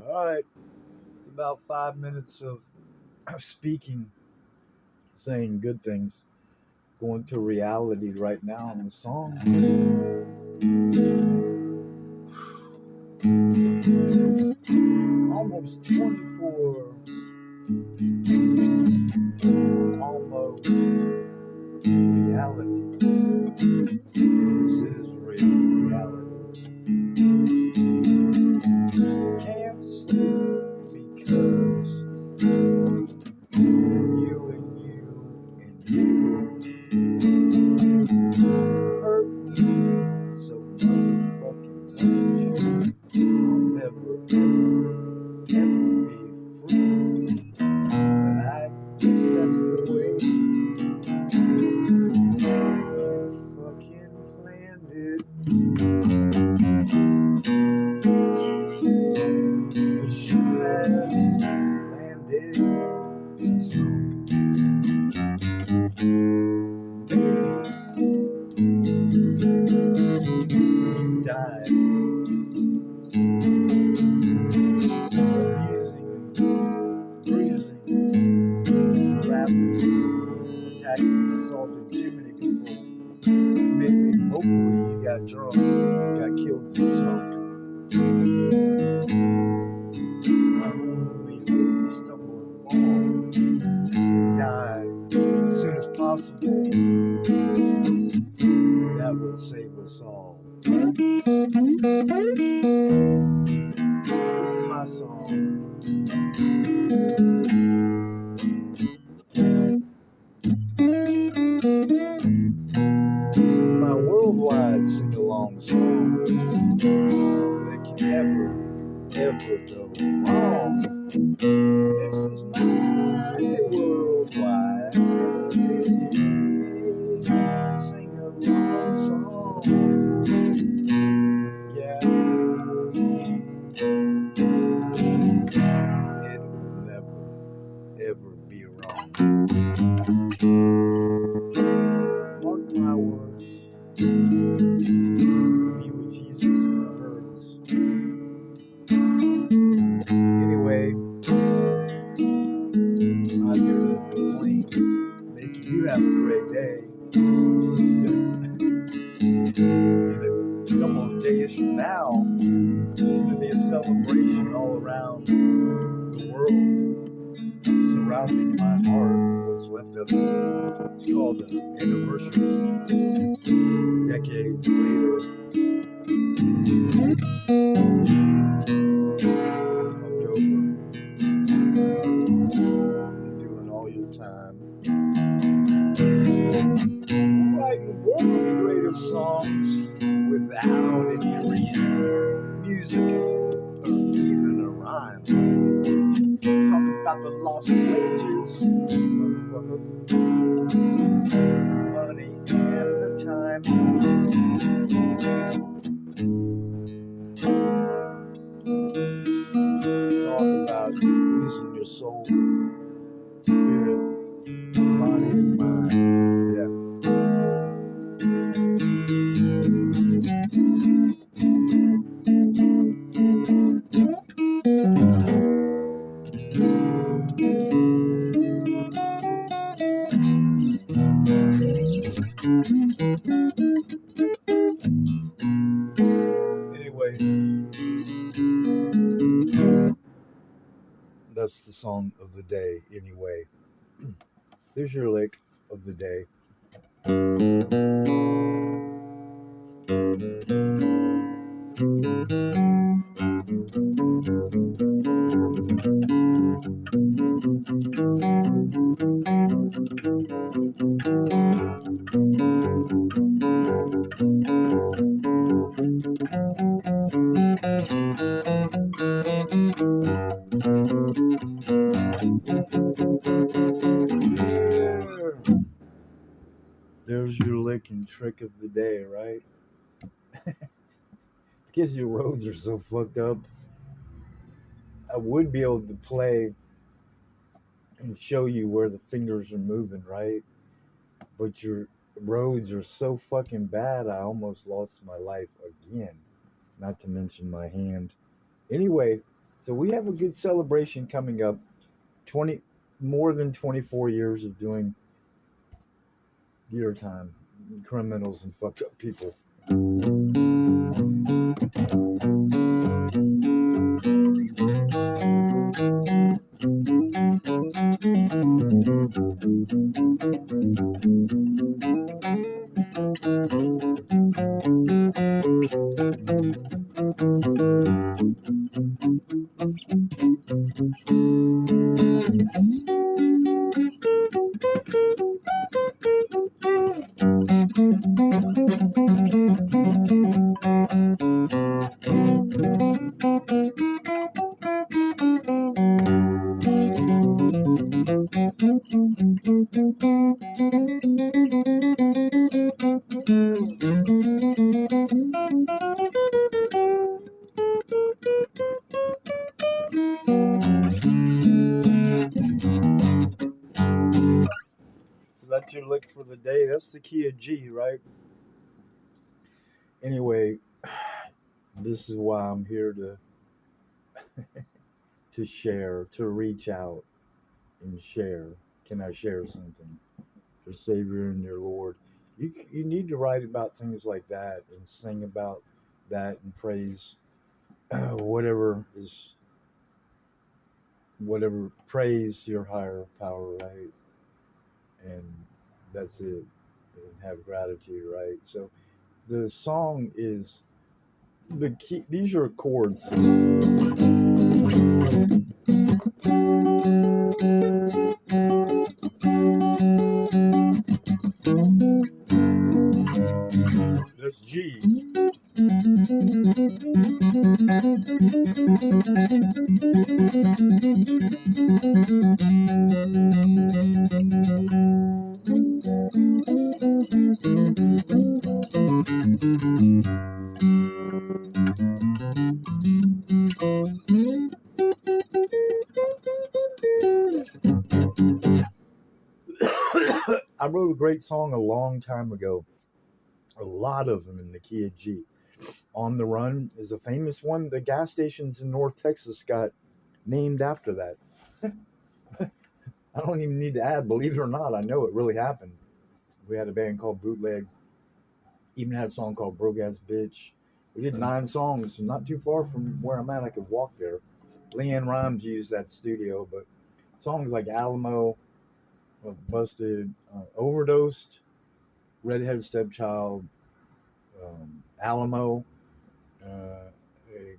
All right, it's about 5 minutes of speaking, saying good things, going to reality right now in the song. Almost 24, almost reality. This is reality. Can't sleep because you and you hurt me so motherfucking much. I'll never ever be free. song. This is my worldwide sing-along song that can never go wrong. This is my worldwide sing-along song. Yeah, it will never, ever be wrong. Mark my words. Be with Jesus in the hurts. Anyway, I'm not here to complain. Make you have a great day. In a couple of days from now, there's going to be a celebration all around the world surrounding my heart, what's left of it. It's called an anniversary. Decades later, fucked over, doing all your time, writing world's greatest songs without any reason, music, or even a rhyme. Talk about the lost wages, motherfucker, money and the time. Talk about losing your soul, spirit, body, and mind. Yeah. Anyway, that's the song of the day. Anyway, here's your lick of the day. There's your lick and trick of the day, right? Because your roads are so fucked up, I would be able to play and show you where the fingers are moving, right? But your roads are so fucking bad, I almost lost my life again. Not to mention my hand. Anyway, so we have a good celebration coming up. More than 24 years of doing gear time, criminals and fucked up people. So that's your lick for the day. That's the key of G, right? Anyway, this is why I'm here to share, to reach out and share. Can I share something? Your Savior and your Lord. You need to write about things like that and sing about that and praise whatever praise your higher power, right? And that's it. And have gratitude, right? So the song is the key. These are chords. I wrote a great song a long time ago. A lot of them in the key of G. On the Run is a famous one. The gas stations in North Texas got named after that. I don't even need to add, believe it or not, I know it really happened. We had a band called Bootleg, even had a song called Broke Ass Bitch. We did 9 songs, not too far from where I'm at. I could walk there. Leanne Rhymes used that studio, but songs like Alamo, Busted, Overdosed, Redheaded Stepchild, Alamo, uh,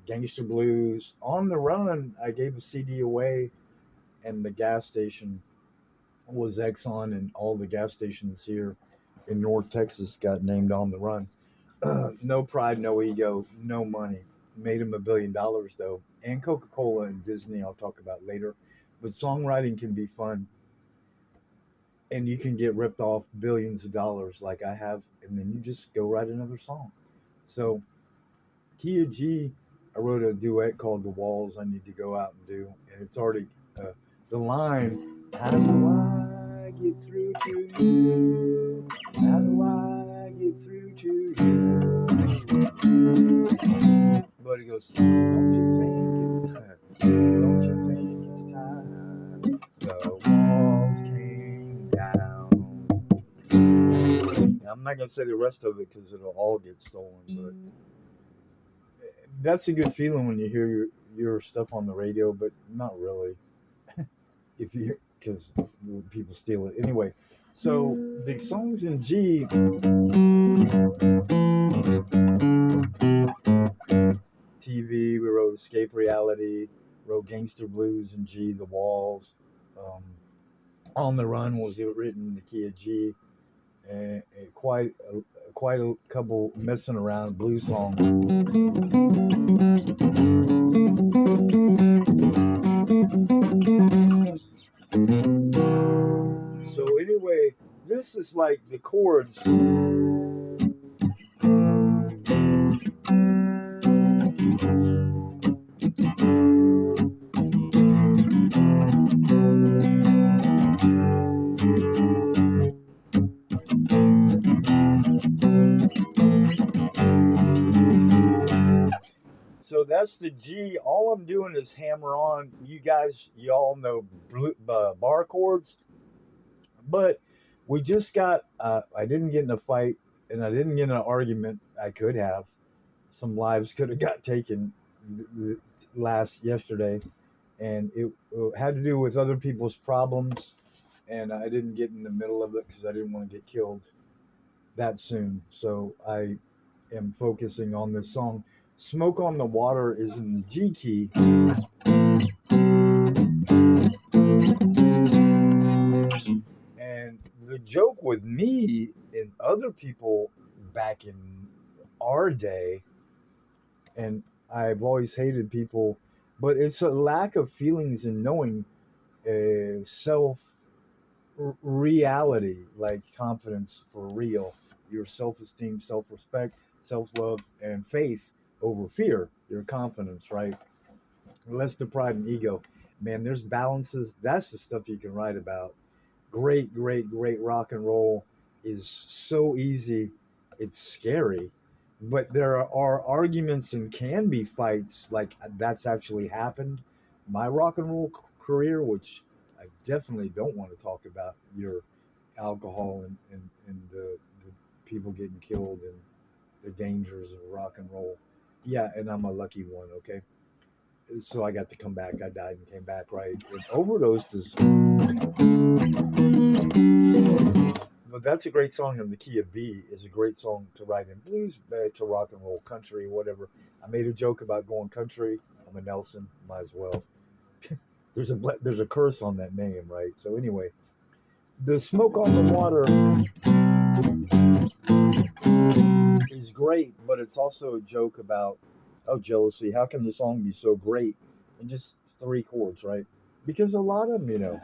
Gangster Blues. On the Run, I gave a CD away, and the gas station was Exxon, and all the gas stations here in North Texas got named On the Run. No pride, no ego, no money. Made him $1 billion though, and Coca-Cola and Disney. I'll talk about later. But songwriting can be fun, and you can get ripped off billions of dollars like I have, and then you just go write another song. So Kia G, I wrote a duet called "The Walls I Need to Go Out and Do," and it's already the line. How do I get through to you? How do I get through to you? But he goes, don't you think it's time the walls came down? Now, I'm not gonna say the rest of it because it'll all get stolen, but that's a good feeling when you hear your stuff on the radio, but not really. If you because people steal it anyway. So the songs in G, TV, we wrote Escape Reality, wrote Gangster Blues in G, The Walls. Um, on the Run was written in the key of G, and quite a couple messing around blues songs. So anyway, this is like the chords. So that's the G. All I'm doing is hammer on. You guys, you all know bar chords, but we just got. I didn't get in a fight, and I didn't get in an argument. I could have. Some lives could have got taken yesterday, and it had to do with other people's problems, and I didn't get in the middle of it because I didn't want to get killed that soon. So I am focusing on this song. Smoke on the Water is in the G key. And the joke with me and other people back in our day, and I've always hated people, but it's a lack of feelings and knowing self reality, like confidence for real, your self esteem, self respect, self love, and faith over fear, your confidence, right? Less the pride and ego. Man, there's balances. That's the stuff you can write about. Great, great, great rock and roll is so easy. It's scary. But there are arguments and can be fights like that's actually happened. My rock and roll career, which I definitely don't want to talk about your alcohol and the people getting killed and the dangers of rock and roll. Yeah, and I'm a lucky one, okay? So I got to come back. I died and came back, right? And overdosed is. But that's a great song in the key of B. Is a great song to write in blues, to rock and roll, country, whatever. I made a joke about going country. I'm a Nelson, might as well. There's a curse on that name, right? So anyway, the Smoke on the Water is great, but it's also a joke about jealousy. How can the song be so great and just three chords, right? Because a lot of them,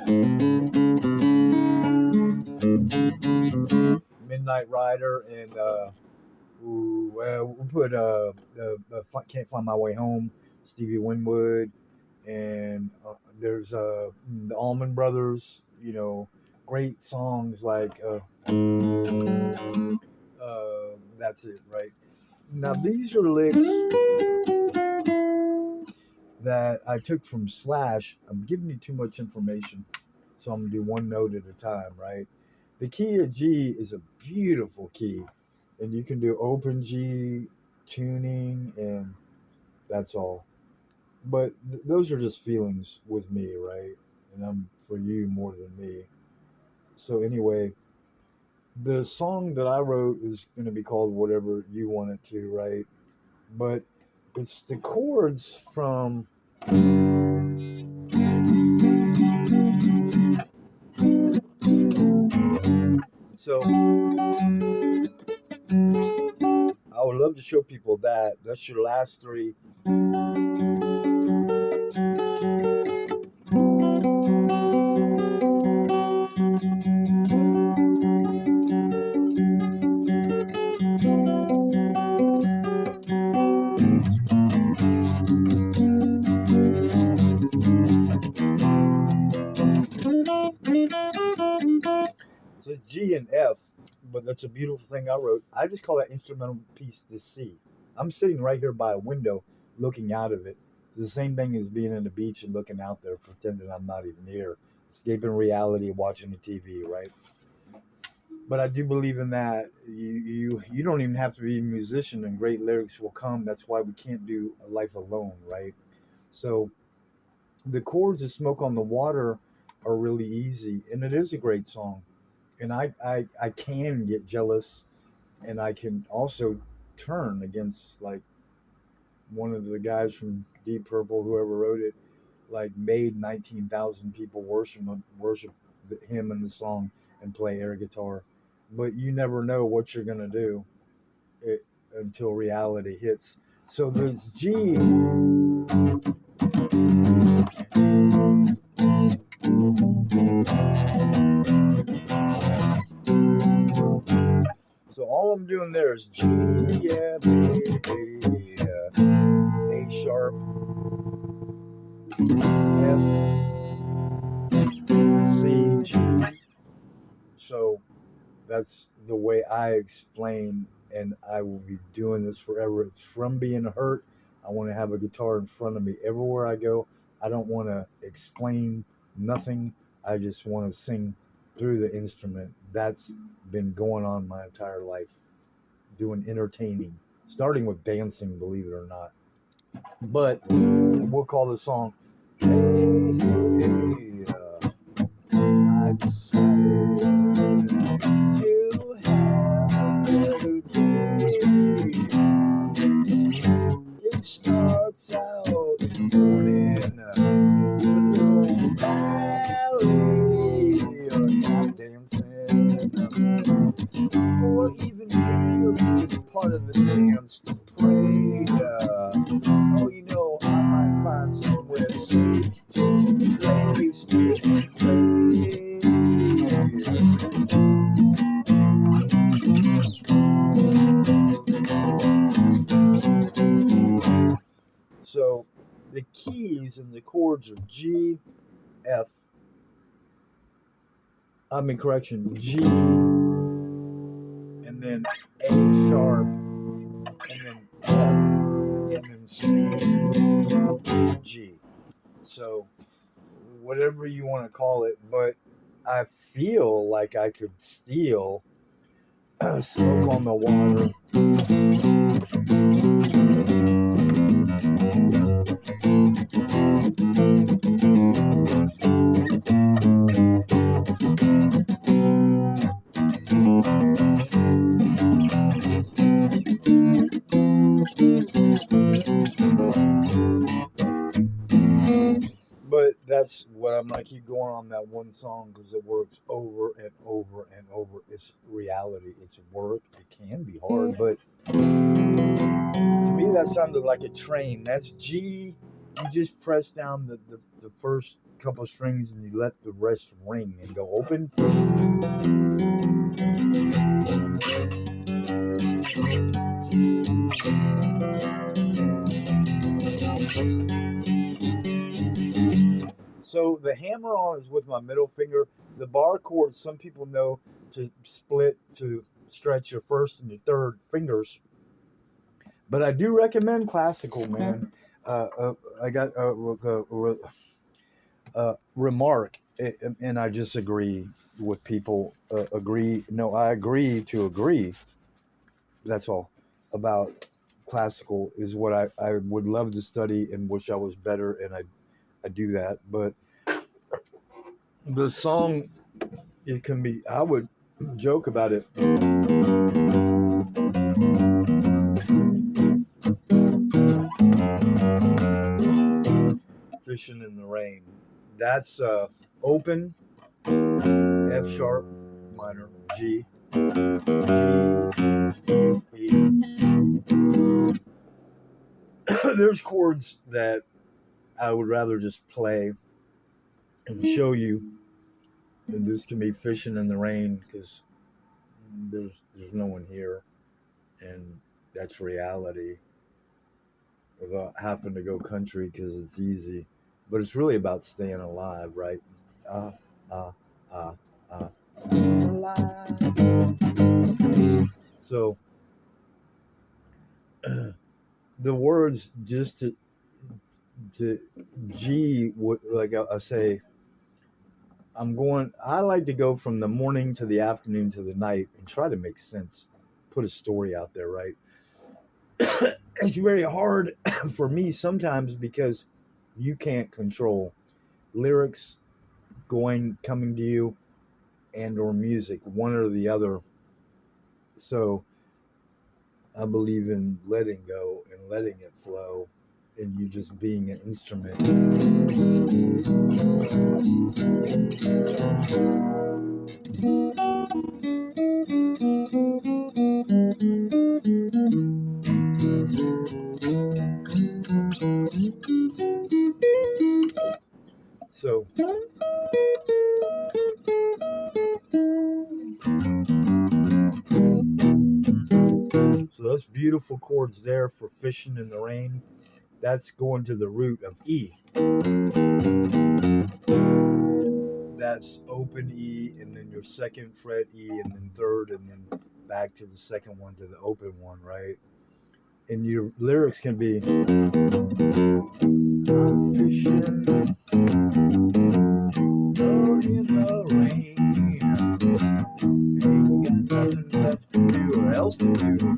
Midnight Rider and we'll put Can't Find My Way Home, Stevie Winwood, and there's the Allman Brothers. Great songs like that's it, right? Now these are licks that I took from Slash. I'm giving you too much information, so I'm gonna do one note at a time, right? The key of G is a beautiful key, and you can do open G tuning, and that's all. But those are just feelings with me, right? And I'm for you more than me. So anyway, the song that I wrote is going to be called whatever you want it to, right? But it's the chords from so I would love to show people that. That's your last three. So it's G and F, but that's a beautiful thing I wrote. I just call that instrumental piece the C. I'm sitting right here by a window looking out of it. It's the same thing as being on the beach and looking out there, pretending I'm not even here, escaping reality, watching the TV, right? But I do believe in that. You don't even have to be a musician, and great lyrics will come. That's why we can't do a life alone, right? So the chords of Smoke on the Water are really easy, and it is a great song. And I can get jealous, and I can also turn against like one of the guys from Deep Purple, whoever wrote it, like made 19,000 people worship him in the song and play air guitar. But you never know what you're gonna do it, until reality hits. So there's G. So all I'm doing there is G, yeah, baby, A sharp, F, C, G. So that's the way I explain, and I will be doing this forever. It's from being hurt. I want to have a guitar in front of me everywhere I go. I don't want to explain nothing. I just want to sing through the instrument. That's been going on my entire life, doing entertaining, starting with dancing, believe it or not. But we'll call the song Hey, hey, I decided to have a better day. It starts out in the morning with a little ballet or tap dancing, or even kneeling is part of the dance to pray. Oh, I might find somewhere safe to place to play. So the keys and the chords are G, F, G, and then A sharp, and then F, and then C, G. So whatever you want to call it, but I feel like I could steal Smoke on the Water. But that's what I'm gonna keep going on that one song because it works over and over and over. It's reality. It's work. It can be hard, but to me that sounded like a train. That's G, you just press down the first couple strings and you let the rest ring and go open. So the hammer on is with my middle finger. The bar chord, some people know to split to stretch your first and your third fingers. But I do recommend classical, man. I got a remark, and I just agree with people. Agree? No, I agree to agree. That's all about classical is what I would love to study and wish I was better, and I do that. But the song, it can be. I would joke about it. Fishing in the Rain. That's open, F sharp minor, G, E. There's chords that I would rather just play and show you. And this can be Fishing in the Rain because there's no one here, and that's reality. Without having to go country because it's easy, but it's really about staying alive, right? Uh, uh, uh, alive. So the words just to G would like I say. I like to go from the morning to the afternoon to the night and try to make sense, put a story out there, right? It's very hard for me sometimes because you can't control lyrics coming to you and or music, one or the other. So I believe in letting go and letting it flow and you just being an instrument. So those beautiful chords there for Fishing in the Rain. That's going to the root of E. That's open E, and then your second fret E, and then third, and then back to the second one to the open one, right? And your lyrics can be I'm fishing out in the rain, ain't got nothing left to do or else to do.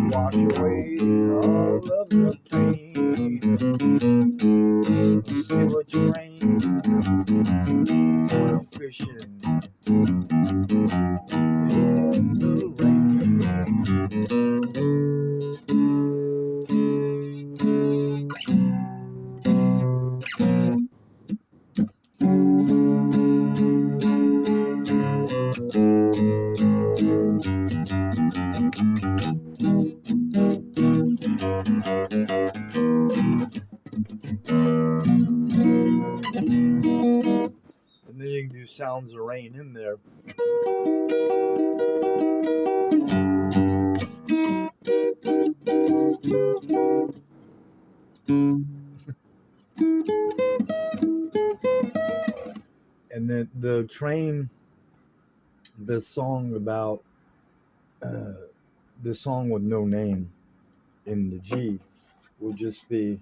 Wash away all of the pain. Sail a train, I'm fishing in the rain. And then you can do Sounds of Rain in there. And then the train, the song about the song with no name in the G will just be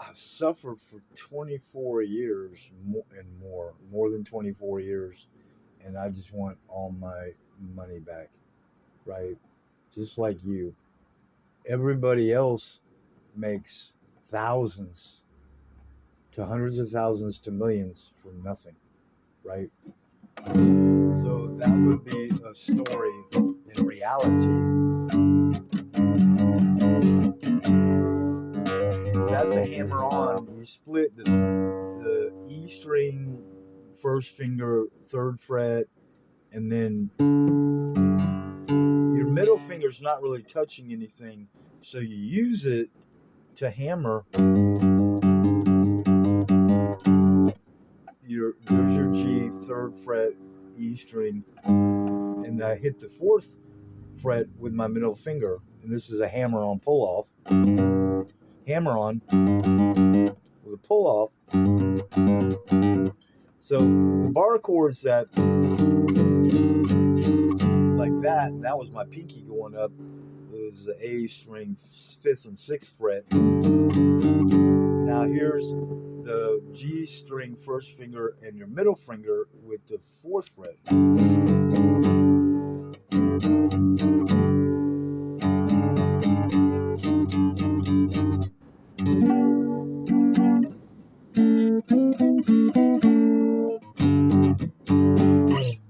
I've suffered for 24 years and more than 24 years, and I just want all my money back, right? Just like you. Everybody else makes thousands to hundreds of thousands to millions for nothing, right? So that would be a story in reality. That's a hammer on. You split the E string, first finger, third fret, and then your middle finger's not really touching anything, so you use it to hammer. There's your G, 3rd fret, E string, and I hit the 4th fret with my middle finger, and this is a hammer-on pull-off. Hammer-on with a pull-off. So the bar chords that like that was my pinky going up. It was the A string, 5th and 6th fret. Now here's the G string, 1st finger, and your middle finger with the 4th fret.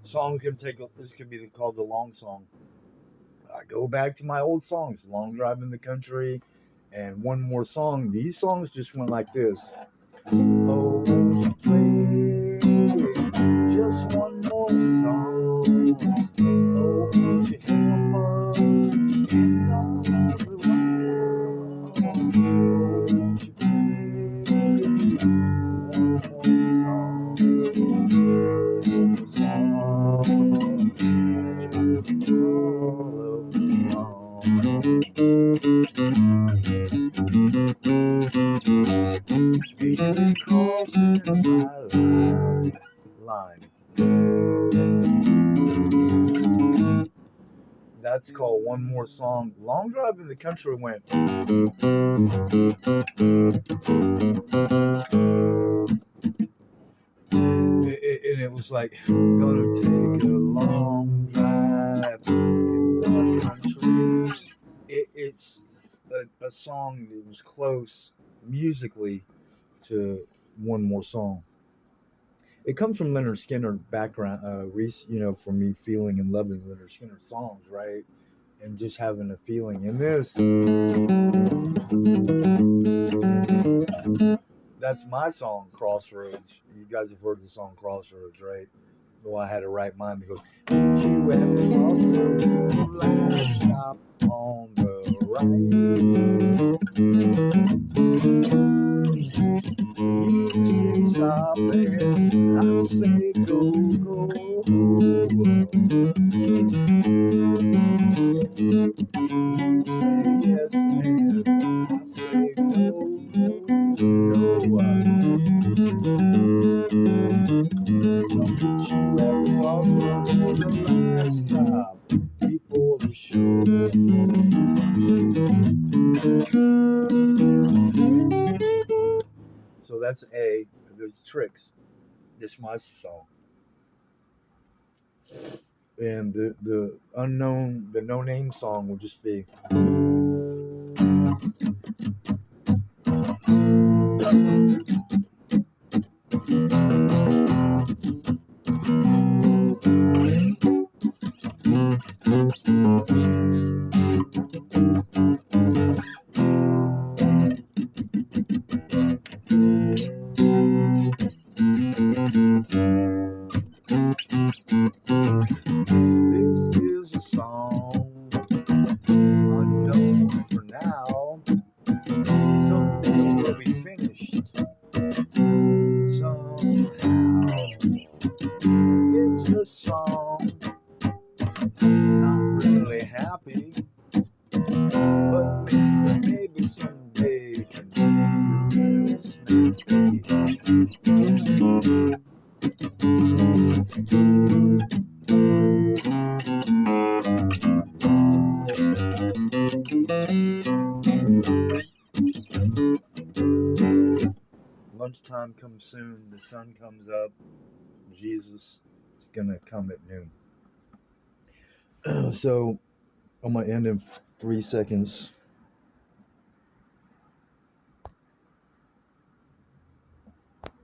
Song can this could be called the long song. I go back to my old songs, Long Drive in the Country, and One More Song. These songs just went like this. Oh, won't you play just one more song? Oh, won't you help us in all the wrong? Oh, won't you play one more crossing my line. That's called One More Song. Long Drive in the Country went. And it was like, gonna take a long drive in the country. It's a song that was close musically to One More Song. It comes from Leonard Skinner background, from me feeling and loving Leonard Skinner songs, right? And just having a feeling. And this, that's my song, Crossroads. You guys have heard the song Crossroads, right? Well, I had a right mind to go, did you ever crossroads, the last stop on the right? You say stop there, I say go, go. You say yes and I say no, no. Don't you ever crossroads, the last stop before the show. So that's A. There's Tricks. This is my song. And the no name song will just be. This is a song unknown for now. Someday will be finished somehow. It's a song not really happy, but maybe someday can be real snappy. Lunchtime comes soon, the sun comes up, Jesus is gonna come at noon. So I'm gonna end in 3 seconds.